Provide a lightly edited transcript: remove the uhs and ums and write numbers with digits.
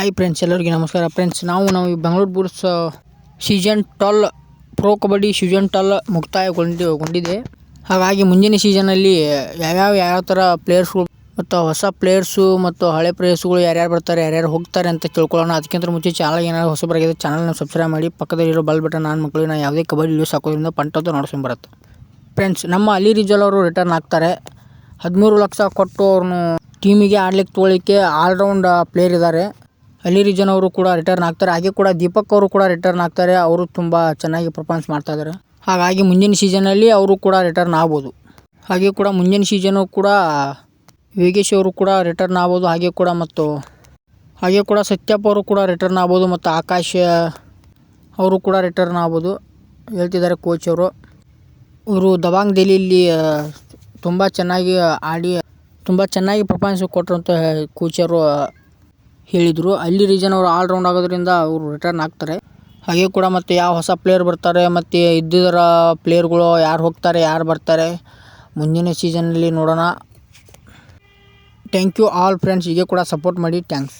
Hi friends, ಎಲ್ಲರಿಗೂ ನಮಸ್ಕಾರ friends. ನಾವು ಈ Bengaluru Bulls season 12 pro kabaddi season 12 ಮುಕ್ತಾಯಗೊಂಡಿದೆ. ಹಾಗಾಗಿ ಮುಂದಿನ ಸೀಸನಲ್ಲಿ ಯಾವ ಥರ ಪ್ಲೇಯರ್ಸ್ಗಳು ಮತ್ತು ಹೊಸ ಪ್ಲೇಯರ್ಸು ಮತ್ತು ಹಳೆ ಪ್ಲೇಯರ್ಸ್ಗಳು ಯಾರ್ಯಾರು ಬರ್ತಾರೆ, ಯಾರ್ಯಾರು ಹೋಗ್ತಾರೆ ಅಂತ ತಿಳ್ಕೊಳ್ಳೋಣ. ಅದಕ್ಕಿಂತ ಮುಂಚೆ ಚಾನಲ್ ಏನಾದ್ರು ಹೊಸಬರಾಗಿದೆ ಚಾನಲ್ನ ಸಬ್ಸ್ಕ್ರೈಬ್ ಮಾಡಿ, ಪಕ್ಕದಲ್ಲಿರೋ ಬೆಲ್ ಬಟನ್ ಆನ್ ಮಕ್ಕಳು. ನಾನು ಯಾವುದೇ ಕಬಡ್ಡಿ ನ್ಯೂಸ್ ಹಾಕೋದ್ರಿಂದ ಪಂಟದ್ದು ನೋಡ್ಸ್ಕೊಂಡು ಬರುತ್ತೆ. ಫ್ರೆಂಡ್ಸ್, ನಮ್ಮ ಅಲಿ ರಿಜಲ್ ಅವರು ರಿಟರ್ನ್ ಆಗ್ತಾರೆ. 13 ಲಕ್ಷ ಕೊಟ್ಟು ಅವ್ರನ್ನು ಟೀಮಿಗೆ ಆಡ್ಲಿಕ್ಕೆ ತೊಗೊಳ್ಳಿಕ್ಕೆ ಆಲ್ರೌಂಡ್ ಪ್ಲೇಯರ್ ಇದ್ದಾರೆ. ಅಲಿ ರಿಜನ್ ಅವರು ಕೂಡ ರಿಟರ್ನ್ ಆಗ್ತಾರೆ. ಹಾಗೆ ಕೂಡ ದೀಪಕ್ ಅವರು ಕೂಡ ರಿಟರ್ನ್ ಆಗ್ತಾರೆ. ಅವರು ತುಂಬ ಚೆನ್ನಾಗಿ ಪರ್ಫಾರ್ಮೆನ್ಸ್ ಮಾಡ್ತಾ ಇದ್ದಾರೆ. ಹಾಗಾಗಿ ಮುಂದಿನ ಸೀಸನಲ್ಲಿ ಅವರು ಕೂಡ ರಿಟರ್ನ್ ಆಗ್ಬೋದು. ಹಾಗೆ ಕೂಡ ಮುಂದಿನ ಸೀಸನು ಕೂಡ ವೇಗೇಶ್ ಅವರು ಕೂಡ ರಿಟರ್ನ್ ಆಗ್ಬೋದು. ಹಾಗೆ ಕೂಡ ಸತ್ಯಪ್ಪ ಅವರು ಕೂಡ ರಿಟರ್ನ್ ಆಗ್ಬೋದು ಮತ್ತು ಆಕಾಶ್ ಅವರು ಕೂಡ ರಿಟರ್ನ್ ಆಗ್ಬೋದು ಹೇಳ್ತಿದ್ದಾರೆ ಕೋಚ್ ಅವರು. ಇವರು ದಬಾಂಗ್ ದೆಹಲಿಯಲ್ಲಿ ತುಂಬ ಚೆನ್ನಾಗಿ ಆಡಿ ತುಂಬ ಚೆನ್ನಾಗಿ ಪರ್ಫಾರ್ಮೆನ್ಸ್ ಕೊಟ್ಟರು ಅಂತ ಕೋಚರು ಹೇಳಿದರು. ಅಲಿ ರಿಜನ್ ಅವರು ಆಲ್ರೌಂಡ್ ಆಗೋದ್ರಿಂದ ಅವರು ರಿಟರ್ನ್ ಆಗ್ತಾರೆ. ಹಾಗೆ ಕೂಡ ಮತ್ತು ಯಾವ ಹೊಸ ಪ್ಲೇಯರ್ ಬರ್ತಾರೆ ಮತ್ತು ಇದ್ದಿದ್ದರ ಪ್ಲೇಯರ್ಗಳು ಯಾರು ಹೋಗ್ತಾರೆ, ಯಾರು ಬರ್ತಾರೆ ಮುಂದಿನ ಸೀಸನ್ನಲ್ಲಿ ನೋಡೋಣ. Thank you all friends. ಹೀಗೆ ಕೂಡ ಸಪೋರ್ಟ್ ಮಾಡಿ. ಥ್ಯಾಂಕ್ಸ್.